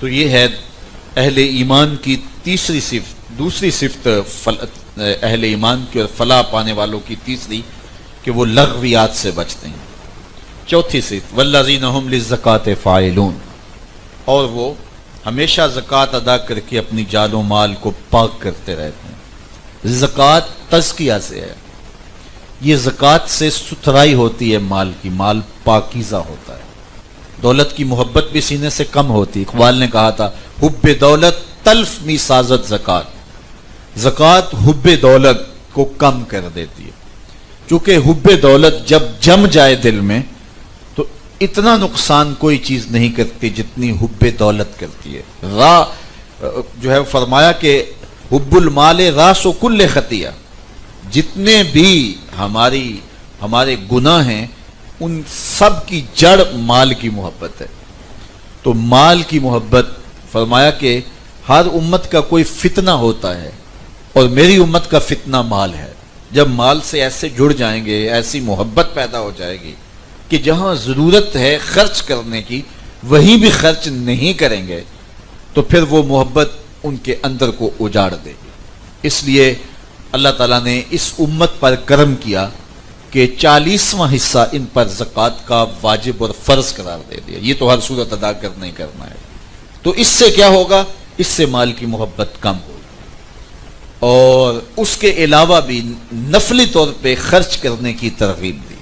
تو یہ ہے اہل ایمان کی تیسری صفت. دوسری صفت اہل ایمان کی اور فلاح پانے والوں کی تیسری کہ وہ لغویات سے بچتے ہیں. چوتھی صفت والذین هم للزکاۃ فاعلون، اور وہ ہمیشہ زکوٰۃ ادا کر کے اپنی جان و مال کو پاک کرتے رہتے ہیں. زکوٰۃ تزکیہ سے ہے، یہ زکوٰۃ سے ستھرائی ہوتی ہے مال کی، مال پاکیزہ ہوتا ہے. دولت کی محبت بھی سینے سے کم ہوتی. اقبال نے کہا تھا حب دولت تلف می سازت زکوٰۃ، زکوٰۃ حب دولت کو کم کر دیتی ہے. چونکہ حب دولت جب جم جائے دل میں تو اتنا نقصان کوئی چیز نہیں کرتی جتنی حب دولت کرتی ہے. جو ہے فرمایا کہ حب المال راس و کل خطیہ، جتنے بھی ہمارے گناہ ہیں ان سب کی جڑ مال کی محبت ہے. تو مال کی محبت، فرمایا کہ ہر امت کا کوئی فتنہ ہوتا ہے اور میری امت کا فتنہ مال ہے. جب مال سے ایسے جڑ جائیں گے، ایسی محبت پیدا ہو جائے گی کہ جہاں ضرورت ہے خرچ کرنے کی وہیں بھی خرچ نہیں کریں گے تو پھر وہ محبت ان کے اندر کو اجاڑ دے گی. اس لیے اللہ تعالیٰ نے اس امت پر کرم کیا کہ 40واں حصہ ان پر زکوٰۃ کا واجب اور فرض قرار دے دیا. یہ تو ہر صورت ادا کرنا ہی کرنا ہے. تو اس سے کیا ہوگا؟ اس سے مال کی محبت کم ہوگی. اور اس کے علاوہ بھی نفلی طور پہ خرچ کرنے کی ترغیب دی.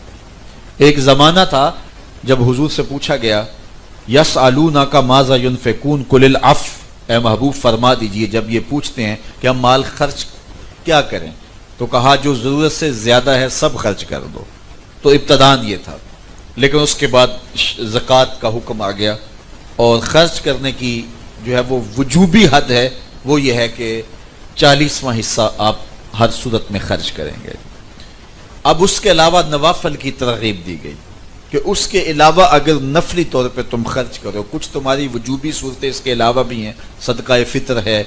ایک زمانہ تھا جب حضور سے پوچھا گیا یسألونک ماذا ينفقون قل العفو، اے محبوب فرما دیجئے جب یہ پوچھتے ہیں کہ ہم مال خرچ کیا کریں، تو کہا جو ضرورت سے زیادہ ہے سب خرچ کر دو. تو ابتدان یہ تھا، لیکن اس کے بعد زکوٰۃ کا حکم آ گیا اور خرچ کرنے کی جو ہے وہ وجوبی حد ہے، وہ یہ ہے کہ 40واں حصہ آپ ہر صورت میں خرچ کریں گے. اب اس کے علاوہ نوافل کی ترغیب دی گئی کہ اس کے علاوہ اگر نفلی طور پہ تم خرچ کرو، کچھ تمہاری وجوبی صورتیں اس کے علاوہ بھی ہیں، صدقہ فطر ہے،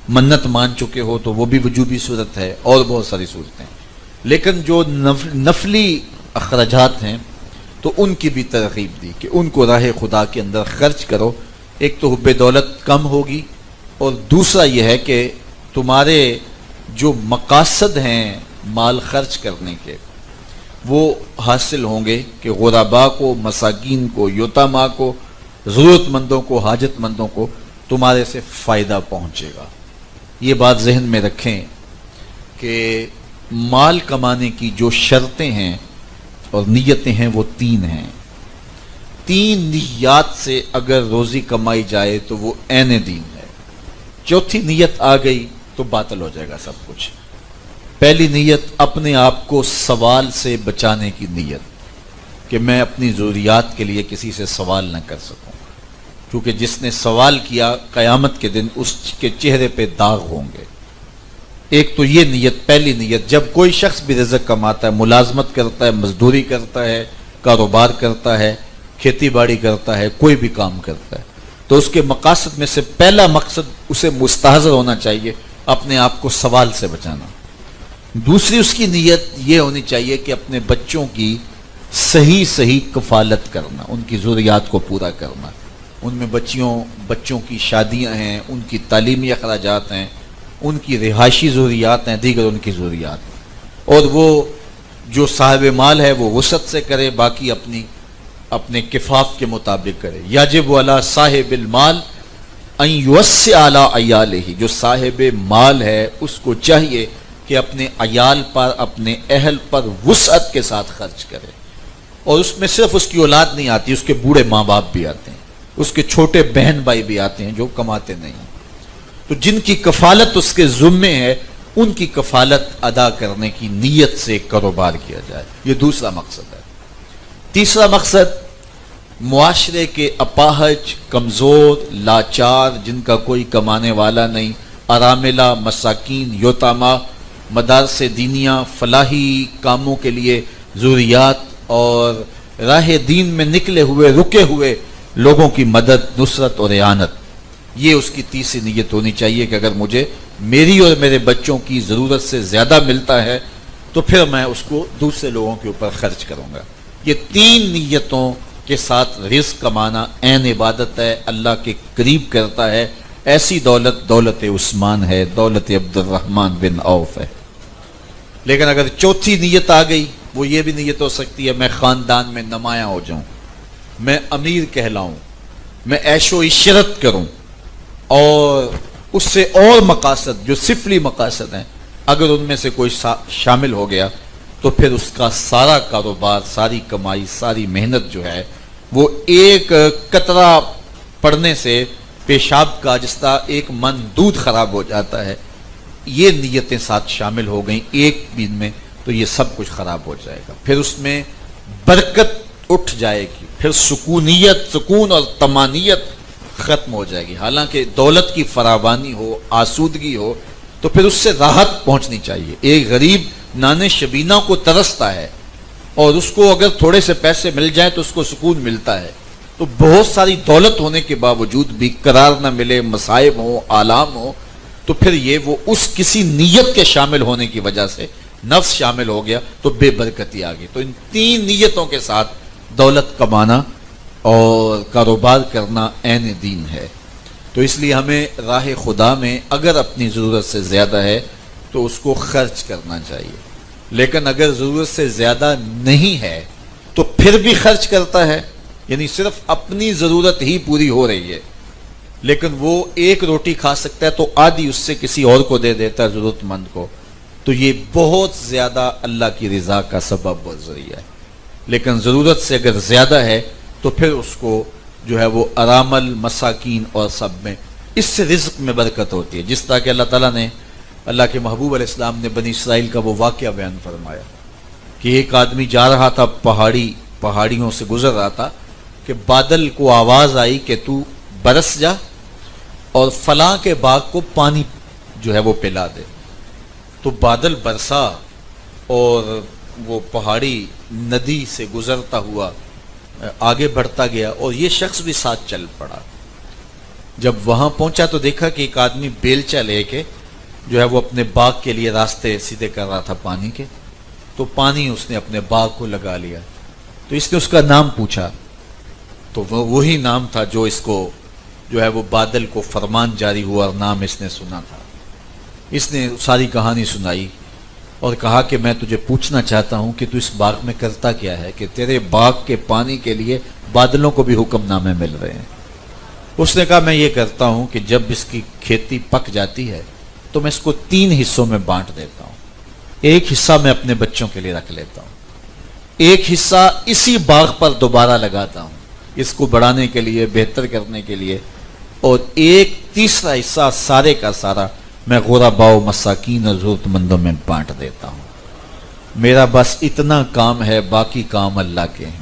منت مان چکے ہو تو وہ بھی وجوبی صورت ہے، اور بہت ساری صورتیں. لیکن جو نفلی اخراجات ہیں تو ان کی بھی ترغیب دی کہ ان کو راہ خدا کے اندر خرچ کرو. ایک تو حب دولت کم ہوگی، اور دوسرا یہ ہے کہ تمہارے جو مقاصد ہیں مال خرچ کرنے کے وہ حاصل ہوں گے کہ غرباء کو، مساکین کو، یتاماء کو، ضرورت مندوں کو، حاجت مندوں کو تمہارے سے فائدہ پہنچے گا. یہ بات ذہن میں رکھیں کہ مال کمانے کی جو شرطیں ہیں اور نیتیں ہیں وہ 3 ہیں. 3 نیات سے اگر روزی کمائی جائے تو وہ عین دین ہے. چوتھی نیت آ گئی تو باطل ہو جائے گا سب کچھ. پہلی نیت اپنے آپ کو سوال سے بچانے کی نیت کہ میں اپنی ضروریات کے لیے کسی سے سوال نہ کر سکوں، کیونکہ جس نے سوال کیا قیامت کے دن اس کے چہرے پہ داغ ہوں گے. ایک تو یہ نیت، پہلی نیت. جب کوئی شخص بھی رزق کماتا ہے، ملازمت کرتا ہے، مزدوری کرتا ہے، کاروبار کرتا ہے، کھیتی باڑی کرتا ہے، کوئی بھی کام کرتا ہے، تو اس کے مقاصد میں سے پہلا مقصد اسے مستحضر ہونا چاہیے اپنے آپ کو سوال سے بچانا. دوسری اس کی نیت یہ ہونی چاہیے کہ اپنے بچوں کی صحیح کفالت کرنا، ان کی ضروریات کو پورا کرنا. ان میں بچوں کی شادیاں ہیں، ان کی تعلیمی اخراجات ہیں، ان کی رہائشی ضروریات ہیں، دیگر ان کی ضروریات. اور وہ جو صاحب مال ہے وہ وسعت سے کرے، باقی اپنے کفاف کے مطابق کرے. یجب علی صاحب المال ان یوسع علی عیالہ، جو صاحب مال ہے اس کو چاہیے کہ اپنے عیال پر، اپنے اہل پر وسعت کے ساتھ خرچ کرے. اور اس میں صرف اس کی اولاد نہیں آتی، اس کے بوڑھے ماں باپ بھی آتے ہیں، اس کے چھوٹے بہن بھائی بھی آتے ہیں جو کماتے نہیں. تو جن کی کفالت اس کے ذمے ہے ان کی کفالت ادا کرنے کی نیت سے کاروبار کیا جائے. یہ دوسرا مقصد ہے. تیسرا مقصد معاشرے کے اپاہج، کمزور، لاچار، جن کا کوئی کمانے والا نہیں، اراملہ، مساکین، یتاماء، مدارس دینیہ، فلاحی کاموں کے لیے ضروریات اور راہ دین میں نکلے ہوئے، رکے ہوئے لوگوں کی مدد، نصرت اور اعانت. یہ اس کی تیسری نیت ہونی چاہیے کہ اگر مجھے میری اور میرے بچوں کی ضرورت سے زیادہ ملتا ہے تو پھر میں اس کو دوسرے لوگوں کے اوپر خرچ کروں گا. یہ 3 نیتوں کے ساتھ رزق کمانا عین عبادت ہے، اللہ کے قریب کرتا ہے۔ ایسی دولت دولت عثمان ہے، دولت عبد الرحمن بن عوف ہے۔ لیکن اگر چوتھی نیت آ گئی، وہ یہ بھی نیت ہو سکتی ہے میں خاندان میں نمایاں ہو جاؤں، میں امیر کہلاؤں، میں عیش و عشرت کروں، اور اس سے اور مقاصد جو سفلی مقاصد ہیں اگر ان میں سے کوئی شامل ہو گیا تو پھر اس کا سارا کاروبار، ساری کمائی، ساری محنت جو ہے وہ ایک قطرہ پڑنے سے پیشاب کا جس طرح ایک من دودھ خراب ہو جاتا ہے، یہ نیتیں ساتھ شامل ہو گئیں ایک دن میں تو یہ سب کچھ خراب ہو جائے گا، پھر اس میں برکت اٹھ جائے گی، پھر سکون اور طمانینت ختم ہو جائے گی۔ حالانکہ دولت کی فراوانی ہو، آسودگی ہو تو پھر اس سے راحت پہنچنی چاہیے۔ ایک غریب نانے شبینہ کو ترستا ہے اور اس کو اگر تھوڑے سے پیسے مل جائیں تو اس کو سکون ملتا ہے، تو بہت ساری دولت ہونے کے باوجود بھی قرار نہ ملے، مصائب ہو، آلام ہو، تو پھر یہ وہ اس کسی نیت کے شامل ہونے کی وجہ سے نفس شامل ہو گیا تو بے برکتی آ گئی۔ تو ان تین نیتوں کے ساتھ دولت کمانا اور کاروبار کرنا عین دین ہے۔ تو اس لیے ہمیں راہ خدا میں اگر اپنی ضرورت سے زیادہ ہے تو اس کو خرچ کرنا چاہیے، لیکن اگر ضرورت سے زیادہ نہیں ہے تو پھر بھی خرچ کرتا ہے، یعنی صرف اپنی ضرورت ہی پوری ہو رہی ہے لیکن وہ ایک روٹی کھا سکتا ہے تو آدھی اس سے کسی اور کو دے دیتا ہے ضرورت مند کو، تو یہ بہت زیادہ اللہ کی رضا کا سبب اور ذریعہ ہے۔ لیکن ضرورت سے اگر زیادہ ہے تو پھر اس کو جو ہے وہ ارامل، مساکین اور سب میں، اس سے رزق میں برکت ہوتی ہے۔ جس طرح کہ اللہ تعالیٰ نے، اللہ کے محبوب علیہ السلام نے بنی اسرائیل کا وہ واقعہ بیان فرمایا کہ ایک آدمی جا رہا تھا، پہاڑیوں سے گزر رہا تھا کہ بادل کو آواز آئی کہ تو برس جا اور فلاں کے باغ کو پانی جو ہے وہ پلا دے۔ تو بادل برسا اور وہ پہاڑی ندی سے گزرتا ہوا آگے بڑھتا گیا اور یہ شخص بھی ساتھ چل پڑا۔ جب وہاں پہنچا تو دیکھا کہ ایک آدمی بیلچہ لے کے جو ہے وہ اپنے باغ کے لیے راستے سیدھے کر رہا تھا پانی کے، تو پانی اس نے اپنے باغ کو لگا لیا۔ تو اس نے اس کا نام پوچھا تو وہ وہی نام تھا جو اس کو جو ہے وہ بادل کو فرمان جاری ہوا اور نام اس نے سنا تھا۔ اس نے ساری کہانی سنائی اور کہا کہ میں تجھے پوچھنا چاہتا ہوں کہ تو اس باغ میں کرتا کیا ہے کہ تیرے باغ کے پانی کے لیے بادلوں کو بھی حکم نامے مل رہے ہیں۔ اس نے کہا میں یہ کرتا ہوں کہ جب اس کی کھیتی پک جاتی ہے تو میں اس کو 3 حصوں میں بانٹ دیتا ہوں، ایک حصہ میں اپنے بچوں کے لیے رکھ لیتا ہوں، ایک حصہ اسی باغ پر دوبارہ لگاتا ہوں اس کو بڑھانے کے لیے، بہتر کرنے کے لیے، اور ایک تیسرا حصہ سارے کا سارا میں غرباء و مساکین اور ضرورت مندوں میں بانٹ دیتا ہوں۔ میرا بس اتنا کام ہے، باقی کام اللہ کے ہیں۔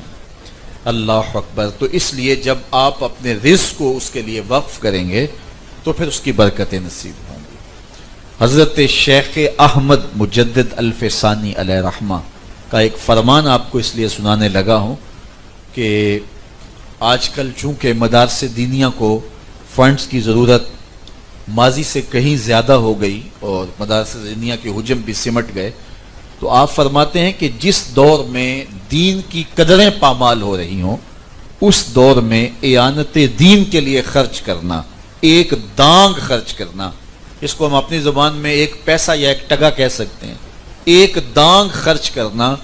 اللہ اکبر۔ تو اس لیے جب آپ اپنے رزق کو اس کے لیے وقف کریں گے تو پھر اس کی برکتیں نصیب ہوں گی۔ حضرت شیخ احمد مجدد الفسانی علیہ رحمہ کا ایک فرمان آپ کو اس لیے سنانے لگا ہوں کہ آج کل چونکہ مدارس دینیہ کو فنڈز کی ضرورت ماضی سے کہیں زیادہ ہو گئی اور مدارس دینیہ کے حجم بھی سمٹ گئے، تو آپ فرماتے ہیں کہ جس دور میں دین کی قدریں پامال ہو رہی ہوں اس دور میں اعانت دین کے لیے خرچ کرنا، ایک دانگ خرچ کرنا، اس کو ہم اپنی زبان میں ایک پیسہ یا ایک ٹگا کہہ سکتے ہیں، ایک دانگ خرچ کرنا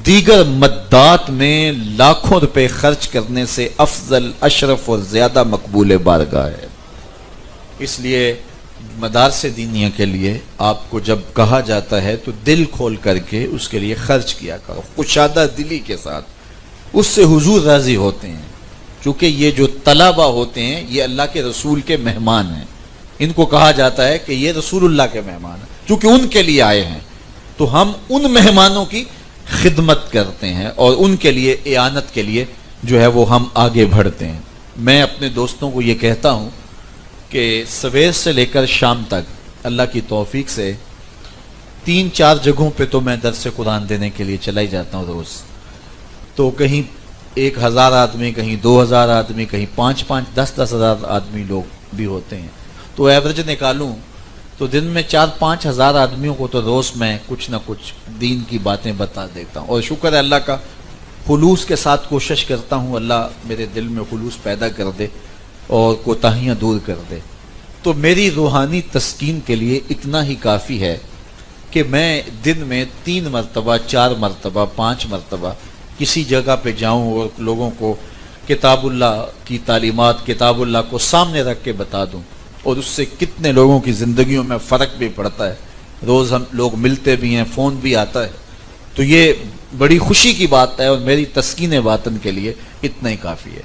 دیگر مدات میں لاکھوں روپے خرچ کرنے سے افضل، اشرف اور زیادہ مقبول بارگاہ ہے۔ اس لیے مدارس دینیہ کے لیے آپ کو جب کہا جاتا ہے تو دل کھول کر کے اس کے لیے خرچ کیا کرو، کشادہ دلی کے ساتھ، اس سے حضور راضی ہوتے ہیں۔ چونکہ یہ جو طلبہ ہوتے ہیں یہ اللہ کے رسول کے مہمان ہیں، ان کو کہا جاتا ہے کہ یہ رسول اللہ کے مہمان ہیں، چونکہ ان کے لیے آئے ہیں تو ہم ان مہمانوں کی خدمت کرتے ہیں اور ان کے لیے اعانت کے لیے جو ہے وہ ہم آگے بڑھتے ہیں۔ میں اپنے دوستوں کو یہ کہتا ہوں کہ سویر سے لے کر شام تک اللہ کی توفیق سے 3-4 جگہوں پہ تو میں درس قرآن دینے کے لیے چلا ہی جاتا ہوں روز۔ تو کہیں 1000 آدمی، کہیں 2000 آدمی، کہیں 5-5، 10-10 ہزار آدمی لوگ بھی ہوتے ہیں، تو ایوریج نکالوں تو دن میں 4-5 ہزار آدمیوں کو تو روز میں کچھ نہ کچھ دین کی باتیں بتا دیتا ہوں، اور شکر ہے اللہ کا خلوص کے ساتھ کوشش کرتا ہوں اللہ میرے دل میں خلوص پیدا کر دے اور کوتاہیاں دور کر دے، تو میری روحانی تسکین کے لیے اتنا ہی کافی ہے کہ میں دن میں 3 مرتبہ 4 مرتبہ 5 مرتبہ کسی جگہ پہ جاؤں اور لوگوں کو کتاب اللہ کی تعلیمات، کتاب اللہ کو سامنے رکھ کے بتا دوں، اور اس سے کتنے لوگوں کی زندگیوں میں فرق بھی پڑتا ہے۔ روز ہم لوگ ملتے بھی ہیں، فون بھی آتا ہے، تو یہ بڑی خوشی کی بات ہے اور میری تسکین باطن کے لیے اتنا ہی کافی ہے۔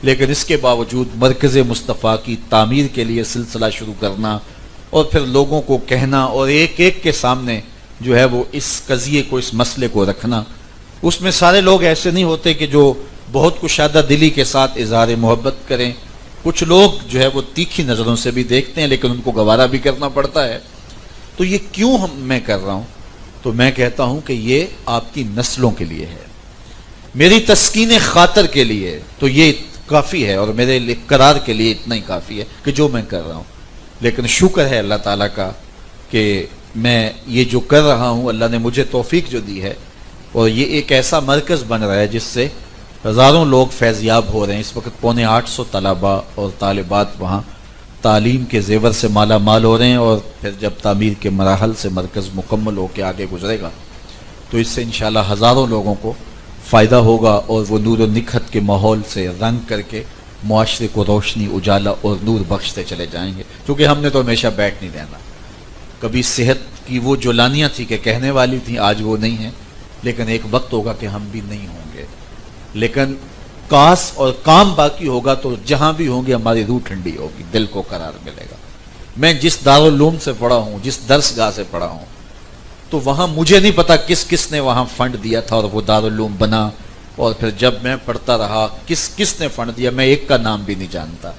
لیکن اس کے باوجود مرکز مصطفیٰ کی تعمیر کے لیے سلسلہ شروع کرنا اور پھر لوگوں کو کہنا اور ایک ایک کے سامنے جو ہے وہ اس قضیے کو، اس مسئلے کو رکھنا، اس میں سارے لوگ ایسے نہیں ہوتے کہ جو بہت کشادہ دلی کے ساتھ اظہار محبت کریں، کچھ لوگ جو ہے وہ تیکھی نظروں سے بھی دیکھتے ہیں لیکن ان کو گوارا بھی کرنا پڑتا ہے۔ تو یہ کیوں میں کر رہا ہوں؟ تو میں کہتا ہوں کہ یہ آپ کی نسلوں کے لیے ہے، میری تسکین خاطر کے لیے تو یہ کافی ہے، اور میرے اقرار کے لیے اتنا ہی کافی ہے کہ جو میں کر رہا ہوں۔ لیکن شکر ہے اللہ تعالیٰ کا کہ میں یہ جو کر رہا ہوں، اللہ نے مجھے توفیق جو دی ہے، اور یہ ایک ایسا مرکز بن رہا ہے جس سے ہزاروں لوگ فیض یاب ہو رہے ہیں۔ اس وقت 850 طلباء اور طالبات وہاں تعلیم کے زیور سے مالا مال ہو رہے ہیں، اور پھر جب تعمیر کے مراحل سے مرکز مکمل ہو کے آگے گزرے گا تو اس سے انشاءاللہ ہزاروں لوگوں کو فائدہ ہوگا، اور وہ نور و نکھت کے ماحول سے رنگ کر کے معاشرے کو روشنی، اجالا اور نور بخشتے چلے جائیں گے، کیونکہ ہم نے تو ہمیشہ بیٹھ نہیں رہنا۔ کبھی صحت کی وہ جولانیاں تھی کہ کہنے والی تھیں، آج وہ نہیں ہیں، لیکن ایک وقت ہوگا کہ ہم بھی نہیں ہوں گے، لیکن کاس اور کام باقی ہوگا تو جہاں بھی ہوں گے ہماری روح ٹھنڈی ہوگی، دل کو قرار ملے گا۔ میں جس دارالعلوم سے پڑھا ہوں، جس درس گاہ سے پڑھا ہوں، تو وہاں مجھے نہیں پتا کس کس نے وہاں فنڈ دیا تھا اور وہ دارالعلوم بنا، اور پھر جب میں پڑھتا رہا کس کس نے فنڈ دیا، میں ایک کا نام بھی نہیں جانتا،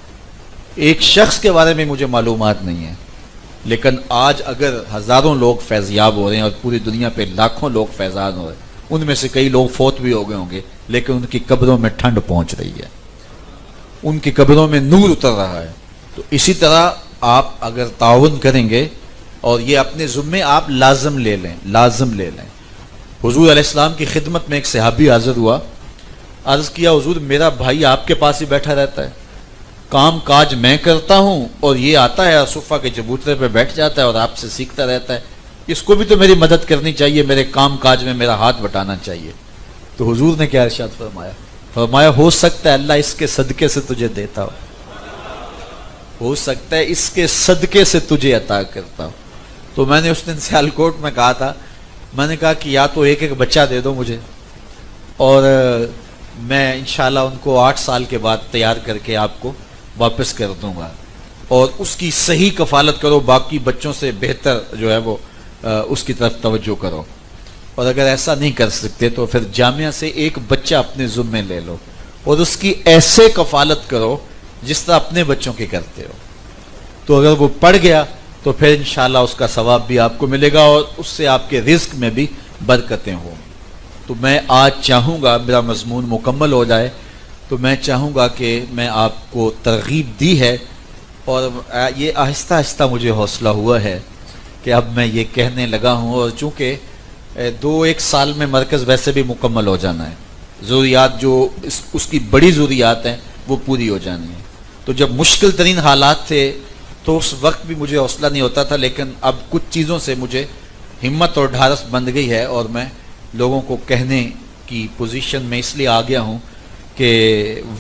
ایک شخص کے بارے میں مجھے معلومات نہیں ہے۔ لیکن آج اگر ہزاروں لوگ فیض یاب ہو رہے ہیں اور پوری دنیا پہ لاکھوں لوگ فیضان ہو رہے ہیں، ان میں سے کئی لوگ فوت بھی ہو گئے ہوں گے، لیکن ان کی قبروں میں ٹھنڈ پہنچ رہی ہے، ان کی قبروں میں نور اتر رہا ہے۔ تو اسی طرح آپ اگر تعاون کریں گے اور یہ اپنے ذمے آپ لازم لے لیں۔ حضور علیہ السلام کی خدمت میں ایک صحابی حاضر ہوا، عرض کیا حضور میرا بھائی آپ کے پاس ہی بیٹھا رہتا ہے، کام کاج میں کرتا ہوں اور یہ آتا ہے صفہ کے چبوترے پہ بیٹھ جاتا ہے اور آپ سے سیکھتا رہتا ہے، اس کو بھی تو میری مدد کرنی چاہیے، میرے کام کاج میں میرا ہاتھ بٹانا چاہیے۔ تو حضور نے کیا ارشاد فرمایا ہو سکتا ہے اللہ اس کے صدقے سے تجھے دیتا ہو سکتا ہے اس کے صدقے سے تجھے عطا کرتا ہو۔ تو میں نے اس دن سیالکوٹ میں کہا تھا، میں نے کہا کہ یا تو ایک ایک بچہ دے دو مجھے، اور میں انشاءاللہ ان کو 8 سال کے بعد تیار کر کے آپ کو واپس کر دوں گا، اور اس کی صحیح کفالت کرو، باقی بچوں سے بہتر جو ہے وہ اس کی طرف توجہ کرو، اور اگر ایسا نہیں کر سکتے تو پھر جامعہ سے ایک بچہ اپنے ذمے لے لو اور اس کی ایسے کفالت کرو جس طرح اپنے بچوں کی کرتے ہو، تو اگر وہ پڑھ گیا تو پھر انشاءاللہ اس کا ثواب بھی آپ کو ملے گا اور اس سے آپ کے رزق میں بھی برکتیں ہوں۔ تو میں آج چاہوں گا میرا مضمون مکمل ہو جائے، تو میں چاہوں گا کہ میں آپ کو ترغیب دی ہے، اور یہ آہستہ آہستہ مجھے حوصلہ ہوا ہے کہ اب میں یہ کہنے لگا ہوں، اور چونکہ 2-1 سال میں مرکز ویسے بھی مکمل ہو جانا ہے، ضروریات جو اس کی بڑی ضروریات ہیں وہ پوری ہو جانی ہے۔ تو جب مشکل ترین حالات تھے تو اس وقت بھی مجھے حوصلہ نہیں ہوتا تھا، لیکن اب کچھ چیزوں سے مجھے ہمت اور ڈھارس بند گئی ہے، اور میں لوگوں کو کہنے کی پوزیشن میں اس لیے آ گیا ہوں کہ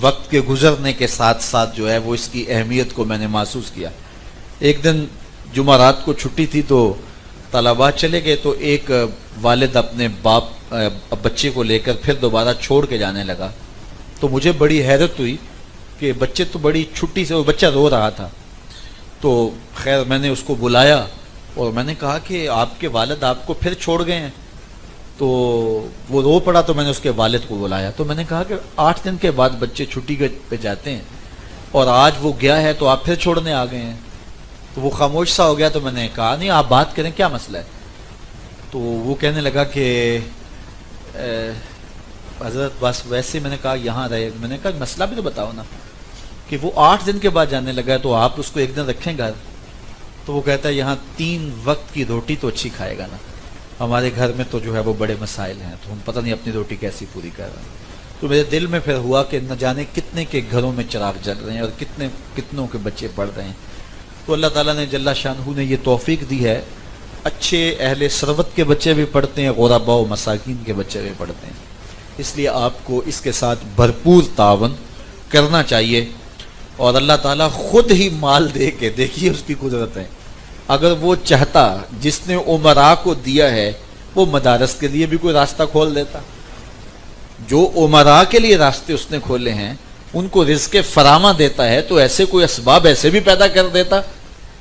وقت کے گزرنے کے ساتھ ساتھ جو ہے وہ اس کی اہمیت کو میں نے محسوس کیا۔ ایک دن جمعرات کو چھٹی تھی تو طلباء چلے گئے، تو ایک والد اپنے بچے کو لے کر پھر دوبارہ چھوڑ کے جانے لگا، تو مجھے بڑی حیرت ہوئی کہ بچے تو بڑی چھٹی سے، وہ بچہ رو رہا تھا، تو خیر میں نے اس کو بلایا اور میں نے کہا کہ آپ کے والد آپ کو پھر چھوڑ گئے ہیں، تو وہ رو پڑا، تو میں نے اس کے والد کو بلایا، تو میں نے کہا کہ 8 دن کے بعد بچے چھٹی پہ جاتے ہیں اور آج وہ گیا ہے تو آپ پھر چھوڑنے آ گئے ہیں۔ تو وہ خاموش سا ہو گیا، تو میں نے کہا نہیں آپ بات کریں، کیا مسئلہ ہے؟ تو وہ کہنے لگا کہ حضرت بس ویسے، میں نے کہا یہاں رہے، میں نے کہا مسئلہ بھی تو بتاؤ نا، کہ وہ 8 دن کے بعد جانے لگا ہے تو آپ اس کو 1 دن رکھیں گھر؟ تو وہ کہتا ہے یہاں 3 وقت کی روٹی تو اچھی کھائے گا نا، ہمارے گھر میں تو جو ہے وہ بڑے مسائل ہیں، تو ہم پتہ نہیں اپنی روٹی کیسی پوری کر رہے ہیں۔ تو میرے دل میں پھر ہوا کہ نہ جانے کتنے کے گھروں میں چراغ جل رہے ہیں اور کتنوں کے بچے پڑھ رہے ہیں. تو اللہ تعالیٰ نے جل شانہ نے یہ توفیق دی ہے، اچھے اہل ثروت کے بچے بھی پڑھتے ہیں، غرباء و مساکین کے بچے بھی پڑھتے ہیں. اس لیے آپ کو اس کے ساتھ بھرپور تعاون کرنا چاہیے. اور اللہ تعالیٰ خود ہی مال دے کے، دیکھیے اس کی قدرت ہے، اگر وہ چاہتا جس نے امراء کو دیا ہے وہ مدارس کے لیے بھی کوئی راستہ کھول دیتا. جو امراء کے لیے راستے اس نے کھولے ہیں ان کو رزق فراواں دیتا ہے تو ایسے کوئی اسباب ایسے بھی پیدا کر دیتا،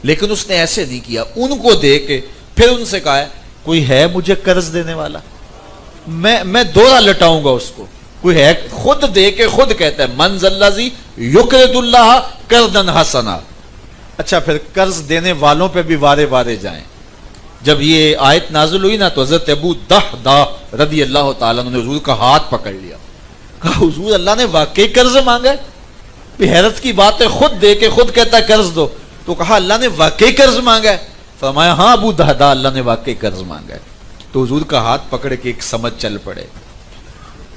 لیکن اس نے ایسے نہیں کیا. ان کو دے کے پھر ان سے کہا ہے کوئی ہے مجھے قرض دینے والا، میں دورہ لٹاؤں گا اس کو. کوئی ہے، خود دے کے خود کہتا ہے من ذا الذی یقرض اللہ قرضا حسنا. اچھا پھر قرض دینے والوں پہ بھی وارے وارے جائیں. جب یہ آیت نازل ہوئی نا تو حضرت ابو دہدہ رضی اللہ تعالیٰ عنہ نے حضور کا ہاتھ پکڑ لیا، کہا حضور اللہ نے واقعی قرض مانگا ہے؟ حیرت کی بات ہے، خود دے کے خود کہتا ہے قرض دو. تو کہا اللہ نے واقعی قرض مانگا ہے؟ فرمایا ہاں ابو دہدہ اللہ نے واقعی قرض مانگا ہے. تو حضور کا ہاتھ پکڑ کے ایک سمجھ چل پڑے.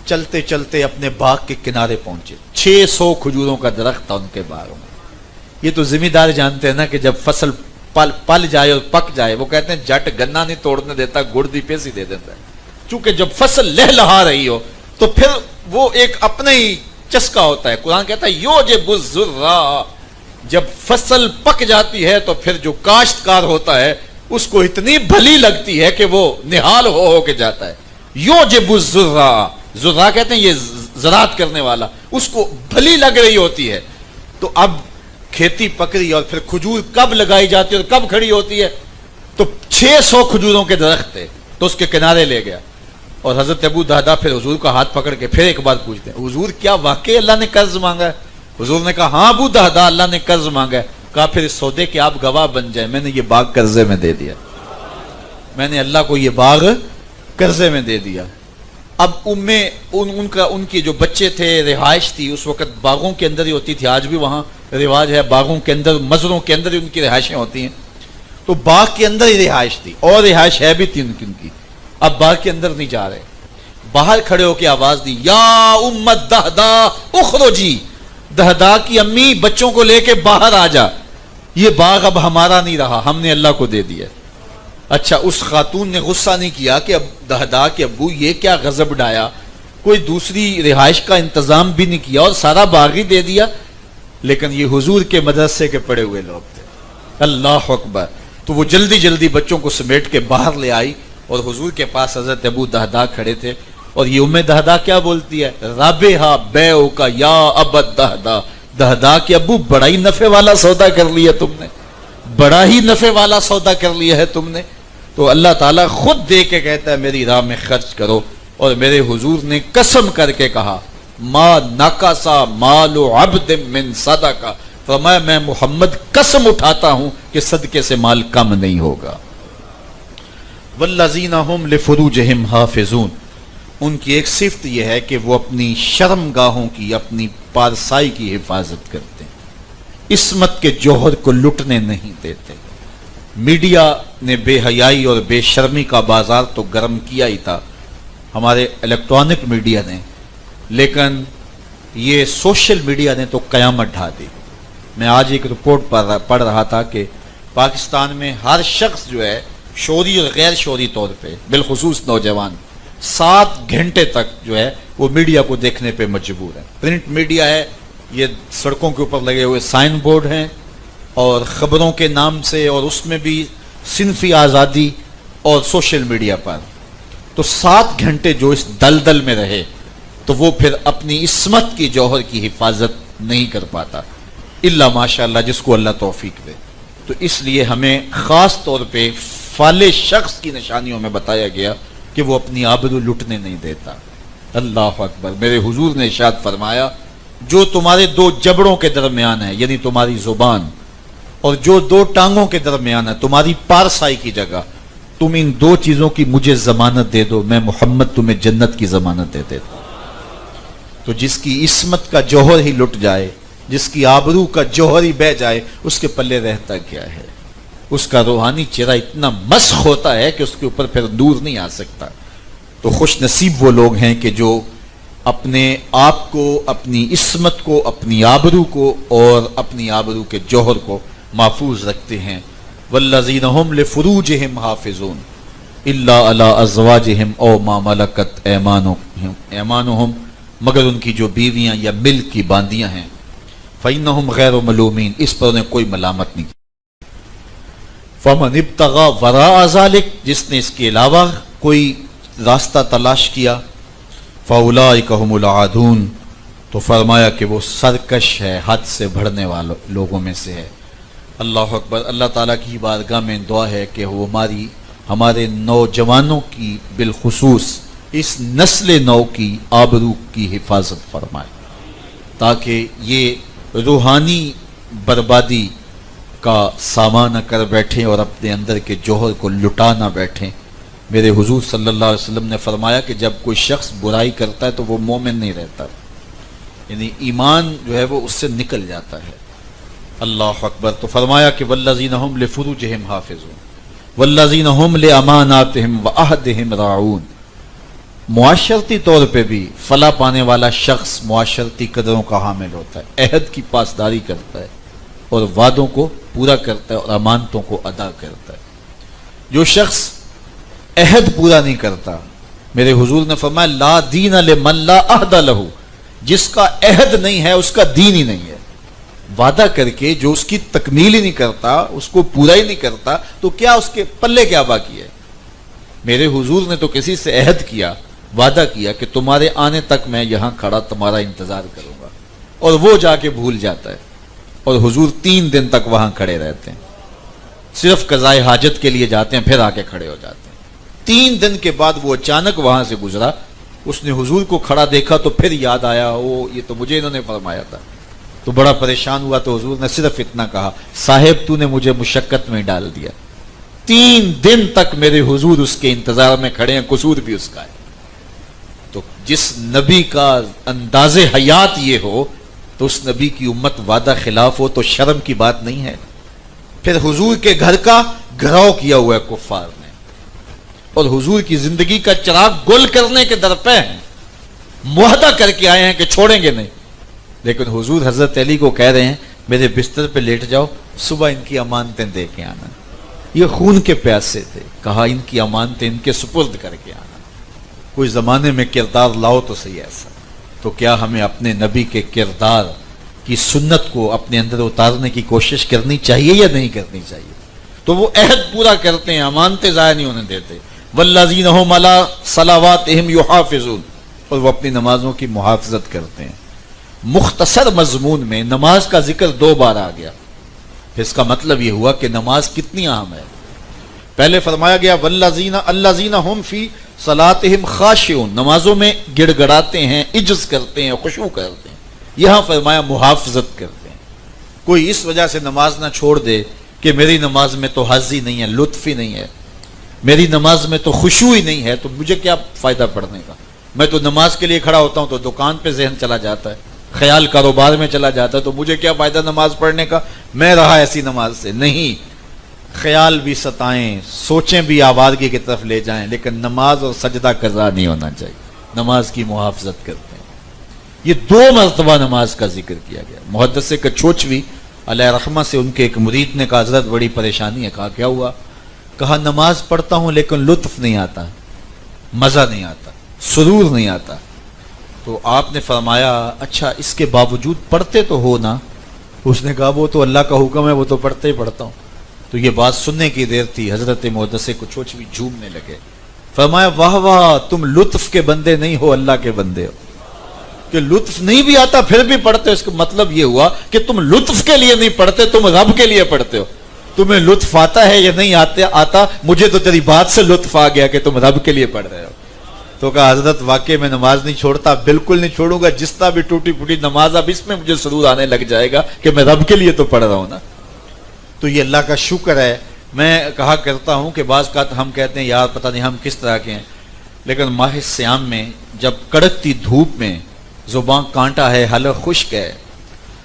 چلتے چلتے اپنے باغ کے کنارے پہنچے. 600 کھجوروں کا درخت تھا ان کے باغ میں. یہ تو ذمہ دار جانتے ہیں نا کہ جب فصل پل جائے اور پک جائے، وہ کہتے ہیں جٹ گنا نہیں توڑنے دیتا، گڑ دی پیسی دے دیتا ہے. چونکہ جب فصل لہلہا رہی ہو تو پھر وہ ایک اپنے ہی چسکا ہوتا ہے. قرآن کہتا ہے یوجب الزرع، جب فصل پک جاتی ہے تو پھر جو کاشتکار ہوتا ہے اس کو اتنی بھلی لگتی ہے کہ وہ نہال ہو کے جاتا ہے. یوجب الزرع، زرع کہتے ہیں یہ زراعت کرنے والا، اس کو بھلی لگ رہی ہوتی ہے. تو اب کھیتی پکڑی اور پھر کھجور کب لگائی جاتی ہے اور کب کھڑی ہوتی ہے. تو 600 کھجوروں کے درخت تھے تو اس کے کنارے لے گیا. اور حضرت ابو دہدہ پھر حضور کا ہاتھ پکڑ کے پھر ایک بات پوچھتے ہیں حضور کیا واقعی اللہ نے قرض مانگا ہے؟ حضور نے کہا ہاں ابو دہدہ اللہ نے قرض مانگا ہے. کہا پھر اس سودے کے آپ گواہ بن جائیں، میں نے یہ باغ قرضے میں دے دیا، میں نے اللہ کو یہ باغ قرضے میں دے دیا. اب ان کی جو بچے تھے، رہائش تھی اس وقت باغوں کے اندر ہی ہوتی تھی، آج بھی وہاں رواج ہے باغوں کے اندر، مزروں کے اندر ہی ان کی رہائشیں ہوتی ہیں. تو باغ کے اندر ہی رہائش تھی اور رہائش ہے بھی تھی ان کی. اب باغ کے اندر نہیں جا رہے، باہر کھڑے ہو کے آواز دی یا امت دہدہ اخرجی، دہدہ کی امی بچوں کو لے کے باہر آ جا، یہ باغ اب ہمارا نہیں رہا، ہم نے اللہ کو دے دیا. اچھا اس خاتون نے غصہ نہیں کیا کہ اب دہدہ کے ابو یہ کیا غضب ڈایا، کوئی دوسری رہائش کا انتظام بھی نہیں کیا اور سارا باغ ہی دے دیا. لیکن یہ حضور کے مدرسے کے پڑے ہوئے لوگ تھے. اللہ اکبر. تو وہ جلدی جلدی بچوں کو سمیٹ کے باہر لے آئی اور حضور کے پاس حضرت ابو دہدہ کھڑے تھے. اور یہ ام دہدہ کیا بولتی ہے؟ رابحہ بیعک یا ابا دہدہ، دہدہ کے ابو بڑا ہی نفع والا سودا کر لیا تم نے، بڑا ہی نفع والا سودا کر لیا ہے تم نے. تو اللہ تعالیٰ خود دے کے کہتا ہے میری راہ میں خرچ کرو. اور میرے حضور نے قسم کر کے کہا ما نقصا مال عبد من صدقہ، فرمایا میں محمد قسم اٹھاتا ہوں کہ صدقے سے مال کم نہیں ہوگا. والذین هم لفروجہم حافظون، ان کی ایک صفت یہ ہے کہ وہ اپنی شرم گاہوں کی، اپنی پارسائی کی حفاظت کرتے ہیں، عصمت کے جوہر کو لٹنے نہیں دیتے. میڈیا نے بے حیائی اور بے شرمی کا بازار تو گرم کیا ہی تھا، ہمارے الیکٹرانک میڈیا نے، لیکن یہ سوشل میڈیا نے تو قیامت ڈھا دی. میں آج ایک رپورٹ پڑھ رہا تھا کہ پاکستان میں ہر شخص جو ہے شعوری اور غیر شعوری طور پہ، بالخصوص نوجوان، 7 گھنٹے تک جو ہے وہ میڈیا کو دیکھنے پہ مجبور ہے. پرنٹ میڈیا ہے، یہ سڑکوں کے اوپر لگے ہوئے سائن بورڈ ہیں اور خبروں کے نام سے، اور اس میں بھی صنفی آزادی، اور سوشل میڈیا پر. تو 7 گھنٹے جو اس دلدل میں رہے تو وہ پھر اپنی عصمت کی جوہر کی حفاظت نہیں کر پاتا، الا ماشاءاللہ جس کو اللہ توفیق دے. تو اس لیے ہمیں خاص طور پہ فالح شخص کی نشانیوں میں بتایا گیا کہ وہ اپنی آبرو لٹنے نہیں دیتا. اللہ اکبر. میرے حضور نے ارشاد فرمایا جو تمہارے 2 جبڑوں کے درمیان ہے، یعنی تمہاری زبان، اور جو 2 ٹانگوں کے درمیان ہے تمہاری پارسائی کی جگہ، تم ان 2 چیزوں کی مجھے ضمانت دے دو، میں محمد تمہیں جنت کی ضمانت دے دیتا ہوں. تو جس کی عصمت کا جوہر ہی لٹ جائے، جس کی آبرو کا جوہر ہی بہ جائے، اس کے پلے رہتا کیا ہے؟ اس کا روحانی چہرہ اتنا مسخ ہوتا ہے کہ اس کے اوپر پھر نور نہیں آ سکتا. تو خوش نصیب وہ لوگ ہیں کہ جو اپنے آپ کو، اپنی عصمت کو، اپنی آبرو کو اور اپنی آبرو کے جوہر کو محفوظ رکھتے ہیں۔ والذین هم لفروجہم حافظون الا علی ازواجہم او ما ملکت ایمانہم، مگر ان کی جو بیویاں یا ملک کی باندیاں ہیں، فإنہم غیر ملومین، اس پر انہیں کوئی ملامت نہیں۔ فمن ابتغى وراء ذلک، جس نے اس کے علاوہ کوئی راستہ تلاش کیا، فاولئک هم العادون، تو فرمایا کہ وہ سرکش ہے، حد سے بڑھنے والوں لوگوں میں سے ہے۔ اللہ اکبر۔ اللہ تعالیٰ کی بارگاہ میں دعا ہے کہ وہ ہمارے نوجوانوں کی، بالخصوص اس نسل نو کی آبرو کی حفاظت فرمائے، تاکہ یہ روحانی بربادی کا سامان نہ کر بیٹھیں اور اپنے اندر کے جوہر کو لٹا نہ بیٹھیں۔ میرے حضور صلی اللہ علیہ وسلم نے فرمایا کہ جب کوئی شخص برائی کرتا ہے تو وہ مومن نہیں رہتا، یعنی ایمان جو ہے وہ اس سے نکل جاتا ہے۔ اللہ اکبر۔ تو فرمایا کہ والذین هم لفروجہم حافظون والذین هم لاماناتہم وعہدہم راعون۔ معاشرتی طور پہ بھی فلاح پانے والا شخص معاشرتی قدروں کا حامل ہوتا ہے، عہد کی پاسداری کرتا ہے اور وعدوں کو پورا کرتا ہے اور امانتوں کو ادا کرتا ہے۔ جو شخص عہد پورا نہیں کرتا، میرے حضور نے فرمایا لا دین لمن لا عہد لہ، جس کا عہد نہیں ہے اس کا دین ہی نہیں ہے۔ وعدہ کر کے جو اس کی تکمیل ہی نہیں کرتا، اس کو پورا ہی نہیں کرتا، تو کیا اس کے پلے کیا باقی ہے؟ میرے حضور نے تو کسی سے عہد کیا، وعدہ کیا کہ تمہارے آنے تک میں یہاں کھڑا تمہارا انتظار کروں گا، اور وہ جا کے بھول جاتا ہے، اور حضور 3 دن تک وہاں کھڑے رہتے ہیں، صرف قضائے حاجت کے لیے جاتے ہیں، پھر آ کے کھڑے ہو جاتے ہیں۔ 3 دن کے بعد وہ اچانک وہاں سے گزرا، اس نے حضور کو کھڑا دیکھا تو پھر یاد آیا، یہ تو مجھے انہوں نے فرمایا تھا، تو بڑا پریشان ہوا، تو حضور نے صرف اتنا کہا صاحب تو نے مجھے مشقت میں ڈال دیا۔ 3 دن تک میرے حضور اس کے انتظار میں کھڑے ہیں، قصور بھی اس کا ہے۔ تو جس نبی کا انداز حیات یہ ہو تو اس نبی کی امت وعدہ خلاف ہو تو شرم کی بات نہیں ہے۔ پھر حضور کے گھر کا گھراؤ کیا ہوا ہے کفار نے، اور حضور کی زندگی کا چراغ گل کرنے کے درپے ہیں، معاہدہ کر کے آئے ہیں کہ چھوڑیں گے نہیں، لیکن حضور حضرت علی کو کہہ رہے ہیں میرے بستر پہ لیٹ جاؤ، صبح ان کی امانتیں دے کے آنا۔ یہ خون کے پیاسے تھے، کہا ان کی امانتیں ان کے سپرد کر کے آنا۔ کوئی زمانے میں کردار لاؤ تو صحیح ایسا، تو کیا ہمیں اپنے نبی کے کردار کی سنت کو اپنے اندر اتارنے کی کوشش کرنی چاہیے یا نہیں کرنی چاہیے؟ تو وہ عہد پورا کرتے ہیں، امانتیں ضائع نہیں ہونے دیتے۔ والذین هم علی صلواتہم یحافظون، اور وہ اپنی نمازوں کی محافظت کرتے ہیں۔ مختصر مضمون میں نماز کا ذکر 2 بار آ گیا، اس کا مطلب یہ ہوا کہ نماز کتنی اہم ہے۔ پہلے فرمایا گیا الذین هم فی صلاتہم خاشعون، نمازوں میں گڑ گڑاتے ہیں، عجز کرتے ہیں، خشوع کرتے ہیں۔ یہاں فرمایا محافظت کرتے ہیں۔ کوئی اس وجہ سے نماز نہ چھوڑ دے کہ میری نماز میں تو حظ ہی نہیں ہے، لطف ہی نہیں ہے، میری نماز میں تو خشوع ہی نہیں ہے، تو مجھے کیا فائدہ پڑھنے کا؟ میں تو نماز کے لیے کھڑا ہوتا ہوں تو دکان پہ ذہن چلا جاتا ہے، خیال کاروبار میں چلا جاتا ہے، تو مجھے کیا فائدہ نماز پڑھنے کا؟ میں رہا ایسی نماز سے نہیں۔ خیال بھی ستائیں، سوچیں بھی آوارگی کی طرف لے جائیں، لیکن نماز اور سجدہ قضا نہیں ہونا چاہیے۔ نماز کی محافظت کرتے ہیں۔ یہ 2 مرتبہ نماز کا ذکر کیا گیا۔ محدث کچھوچوی علیہ رحمہ سے ان کے ایک مرید نے کہا حضرت بڑی پریشانی ہے۔ کہا کیا ہوا؟ کہا نماز پڑھتا ہوں لیکن لطف نہیں آتا، مزہ نہیں آتا، سرور نہیں آتا۔ تو آپ نے فرمایا اچھا اس کے باوجود پڑھتے تو ہو نا؟ اس نے کہا وہ تو اللہ کا حکم ہے، وہ تو پڑھتے ہی پڑھتا ہوں۔ تو یہ بات سننے کی دیر تھی، حضرت محدث کچھوچوی جھومنے لگے، فرمایا واہ واہ تم لطف کے بندے نہیں ہو، اللہ کے بندے ہو، کہ لطف نہیں بھی آتا پھر بھی پڑھتے ہو۔ اس کا مطلب یہ ہوا کہ تم لطف کے لیے نہیں پڑھتے، تم رب کے لیے پڑھتے ہو۔ تمہیں لطف آتا ہے یا نہیں آتا، مجھے تو تیری بات سے لطف آ گیا کہ تم رب کے لیے پڑھ رہے ہو۔ تو کہا حضرت واقعی میں نماز نہیں چھوڑتا، بالکل نہیں چھوڑوں گا، جس طرح بھی ٹوٹی پھوٹی نماز اب اس میں مجھے سرور آنے لگ جائے گا کہ میں رب کے لیے تو پڑھ رہا ہوں نا۔ تو یہ اللہ کا شکر ہے۔ میں کہا کرتا ہوں کہ بعض کا ہم کہتے ہیں یار پتہ نہیں ہم کس طرح کے ہیں، لیکن ماہ صیام میں جب کڑکتی دھوپ میں زبان کانٹا ہے، حلق خشک ہے،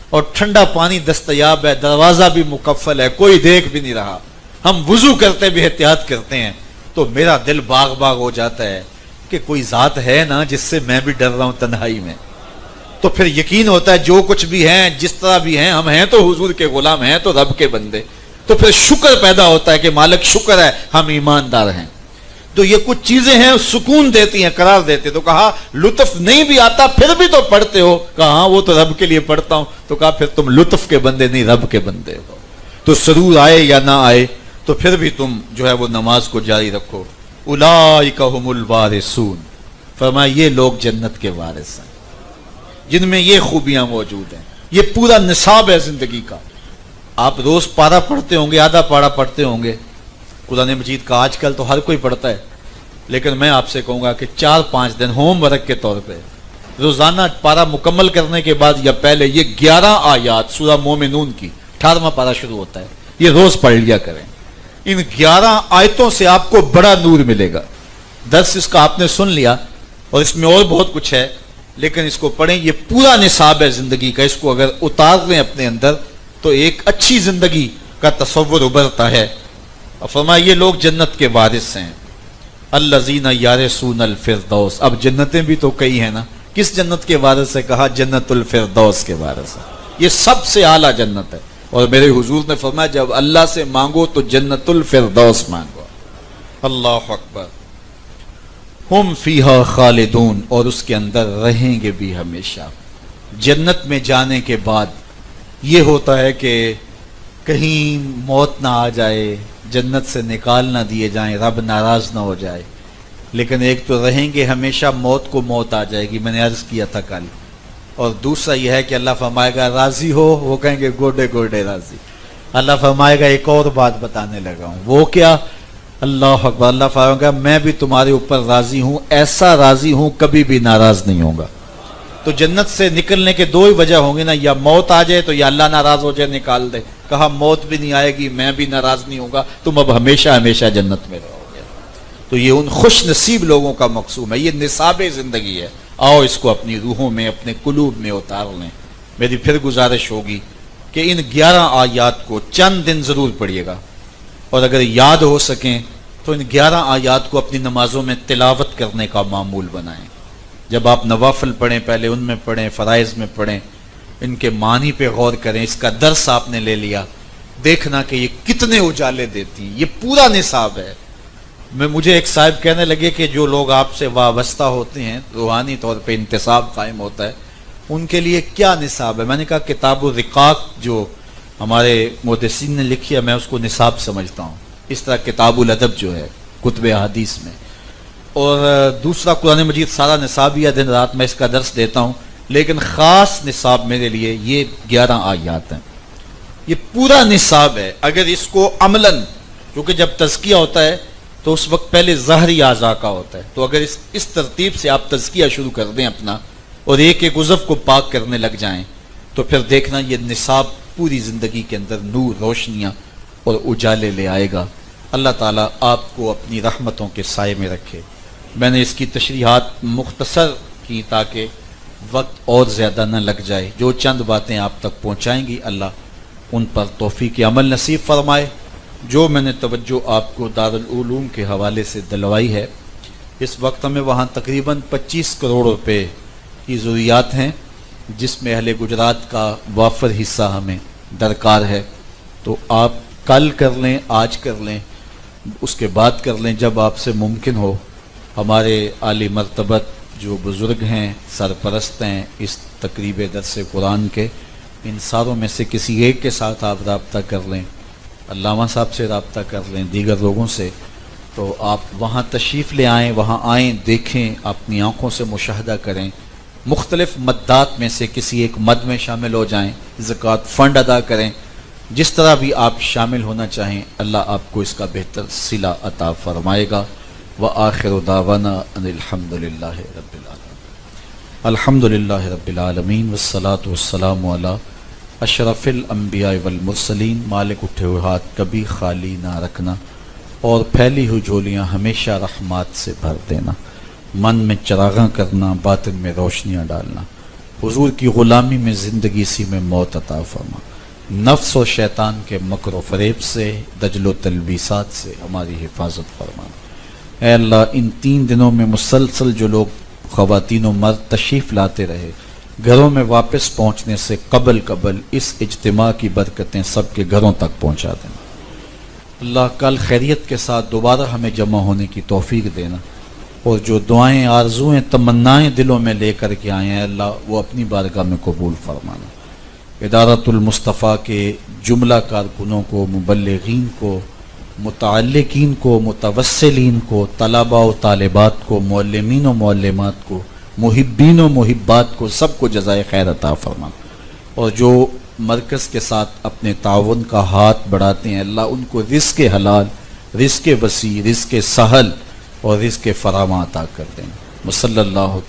اور ٹھنڈا پانی دستیاب ہے، دروازہ بھی مقفل ہے، کوئی دیکھ بھی نہیں رہا، ہم وضو کرتے بھی احتیاط کرتے ہیں، تو میرا دل باغ باغ ہو جاتا ہے کہ کہ کوئی ذات ہے نا جس سے میں بھی ڈر رہا ہوں تنہائی میں، تو پھر یقین ہوتا ہے جو کچھ بھی ہیں، جس طرح بھی ہیں، ہم ہیں تو حضور کے غلام، ہیں تو رب کے بندے، تو پھر شکر پیدا ہوتا ہے کہ مالک شکر ہے ہم ایماندار ہیں۔ تو یہ کچھ چیزیں ہیں سکون دیتی ہیں، قرار دیتے۔ تو کہا لطف نہیں بھی آتا پھر بھی تو پڑھتے ہو؟ کہا ہاں وہ تو رب کے لیے پڑھتا ہوں۔ تو کہا پھر تم لطف کے بندے نہیں رب کے بندے ہو، تو سرور آئے یا نہ آئے تو پھر بھی تم جو ہے وہ نماز کو جاری رکھو۔ اولئک هم الوارثون، فرمایا یہ لوگ جنت کے وارث ہیں جن میں یہ خوبیاں موجود ہیں۔ یہ پورا نصاب ہے زندگی کا۔ آپ روز پارہ پڑھتے ہوں گے، آدھا پارہ پڑھتے ہوں گے قرآن مجید کا، آج کل تو ہر کوئی پڑھتا ہے، لیکن میں آپ سے کہوں گا کہ 4-5 دن ہوم ورک کے طور پہ روزانہ پارہ مکمل کرنے کے بعد یا پہلے یہ 11 آیات سورہ مومنون کی 18واں پارہ شروع ہوتا ہے، یہ روز پڑھ لیا کریں۔ ان 11 آیتوں سے آپ کو بڑا نور ملے گا۔ درس اس کا آپ نے سن لیا اور اس میں اور بہت کچھ ہے، لیکن اس کو پڑھیں، یہ پورا نصاب ہے زندگی کا۔ اس کو اگر اتار لیں اپنے اندر تو ایک اچھی زندگی کا تصور ابھرتا ہے۔ اور فرمایا یہ لوگ جنت کے وارث ہیں۔ الذین یارثون الفردوس، اب جنتیں بھی تو کئی ہیں نا، کس جنت کے وارث سے کہا؟ جنت الفردوس کے وارث ہے۔ یہ سب سے اعلیٰ جنت ہے، اور میرے حضور نے فرمایا جب اللہ سے مانگو تو جنت الفردوس مانگو۔ اللہ اکبر۔ ہم فیہا خالدون، اور اس کے اندر رہیں گے بھی ہمیشہ۔ جنت میں جانے کے بعد یہ ہوتا ہے کہ کہیں موت نہ آ جائے، جنت سے نکال نہ دیے جائیں، رب ناراض نہ ہو جائے، لیکن ایک تو رہیں گے ہمیشہ، موت کو موت آ جائے گی، میں نے عرض کیا تھا کل، اور دوسرا یہ ہے کہ اللہ فرمائے گا راضی ہو، وہ کہیں گے گوڈے گوڈے راضی۔ اللہ فرمائے گا ایک اور بات بتانے لگا ہوں، وہ کیا؟ اللہ اکبر، اللہ فرمائے گا میں بھی تمہارے اوپر راضی ہوں، ایسا راضی ہوں کبھی بھی ناراض نہیں ہوں گا۔ تو جنت سے نکلنے کے دو ہی وجہ ہوں گے نا، یا موت آ جائے تو یا اللہ ناراض ہو جائے نکال دے، کہا موت بھی نہیں آئے گی، میں بھی ناراض نہیں ہوں گا، تم اب ہمیشہ ہمیشہ جنت میں رہو گے۔ تو یہ ان خوش نصیب لوگوں کا مقصود ہے، یہ نصاب زندگی ہے۔ آؤ اس کو اپنی روحوں میں، اپنے قلوب میں اتار لیں۔ میری پھر گزارش ہوگی کہ ان 11 آیات کو چند دن ضرور پڑھیے گا، اور اگر یاد ہو سکیں تو ان 11 آیات کو اپنی نمازوں میں تلاوت کرنے کا معمول بنائیں۔ جب آپ نوافل پڑھیں پہلے ان میں پڑھیں، فرائض میں پڑھیں، ان کے معنی پہ غور کریں۔ اس کا درس آپ نے لے لیا، دیکھنا کہ یہ کتنے اجالے دیتی ہیں، یہ پورا نصاب ہے۔ مجھے ایک صاحب کہنے لگے کہ جو لوگ آپ سے وابستہ ہوتے ہیں، روحانی طور پہ انتصاب قائم ہوتا ہے، ان کے لیے کیا نصاب ہے؟ میں نے کہا کتاب الرقاق جو ہمارے محدثین نے لکھی ہے، میں اس کو نصاب سمجھتا ہوں، اس طرح کتاب الادب جو ہے کتب حدیث میں، اور دوسرا قرآن مجید سارا نصاب یا دن رات میں اس کا درس دیتا ہوں، لیکن خاص نصاب میرے لیے یہ 11 آیات ہیں، یہ پورا نصاب ہے۔ اگر اس کو عملاً، کیونکہ جب تزکیہ ہوتا ہے تو اس وقت پہلے ظاہری اعضاء کا ہوتا ہے، تو اگر اس ترتیب سے آپ تزکیہ شروع کر دیں اپنا، اور ایک ایک عضو کو پاک کرنے لگ جائیں، تو پھر دیکھنا یہ نصاب پوری زندگی کے اندر نور، روشنیاں اور اجالے لے آئے گا۔ اللہ تعالیٰ آپ کو اپنی رحمتوں کے سائے میں رکھے۔ میں نے اس کی تشریحات مختصر کی تاکہ وقت اور زیادہ نہ لگ جائے۔ جو چند باتیں آپ تک پہنچائیں گی اللہ ان پر توفیق عمل نصیب فرمائے۔ جو میں نے توجہ آپ کو دارالعلوم کے حوالے سے دلوائی ہے، اس وقت ہمیں وہاں تقریباً 25 کروڑ روپے کی ضروریات ہیں، جس میں اہل گجرات کا وافر حصہ ہمیں درکار ہے۔ تو آپ کل کر لیں، آج کر لیں، اس کے بعد کر لیں، جب آپ سے ممکن ہو۔ ہمارے عالی مرتبت جو بزرگ ہیں، سرپرست ہیں اس تقریب درس قرآن کے، ان ساروں میں سے کسی ایک کے ساتھ آپ رابطہ کر لیں، علامہ صاحب سے رابطہ کر لیں، دیگر لوگوں سے، تو آپ وہاں تشریف لے آئیں، وہاں آئیں، دیکھیں، اپنی آنکھوں سے مشاہدہ کریں، مختلف مدات میں سے کسی ایک مد میں شامل ہو جائیں، زکوٰۃ فنڈ ادا کریں، جس طرح بھی آپ شامل ہونا چاہیں، اللہ آپ کو اس کا بہتر صلہ عطا فرمائے گا۔ وآخر دعوانا ان الحمد للہ رب العالمین۔ الحمد للہ رب العالمین والصلاة والسلام علی اشرف الانبیاء والمرسلین۔ مالک اٹھے ہوئے ہاتھ کبھی خالی نہ رکھنا، اور پھیلی ہوئی جھولیاں ہمیشہ رحمات سے بھر دینا، من میں چراغاں کرنا، باطن میں روشنیاں ڈالنا، حضور کی غلامی میں زندگی سی میں موت عطا فرما، نفس و شیطان کے مکر و فریب سے، دجل و تلبیسات سے ہماری حفاظت فرما، اے اللہ ان 3 دنوں میں مسلسل جو لوگ خواتین و مرد تشریف لاتے رہے، گھروں میں واپس پہنچنے سے قبل اس اجتماع کی برکتیں سب کے گھروں تک پہنچا دینا۔ اللہ کل خیریت کے ساتھ دوبارہ ہمیں جمع ہونے کی توفیق دینا، اور جو دعائیں آرزویں تمنائیں دلوں میں لے کر کے آئے ہیں اللہ وہ اپنی بارگاہ میں قبول فرمانا۔ ادارت المصطفیٰ کے جملہ کارکنوں کو، مبلغین کو، متعلقین کو، متوسلین کو، طلباء و طالبات کو، معلمین و معلمات کو، محبین و محبات کو، سب کو جزائے خیر عطا فرما، اور جو مرکز کے ساتھ اپنے تعاون کا ہاتھ بڑھاتے ہیں اللہ ان کو رزق حلال، رزق وسیع، رزق سہل اور رزق فراوان عطا کر دیں۔ صلی اللہ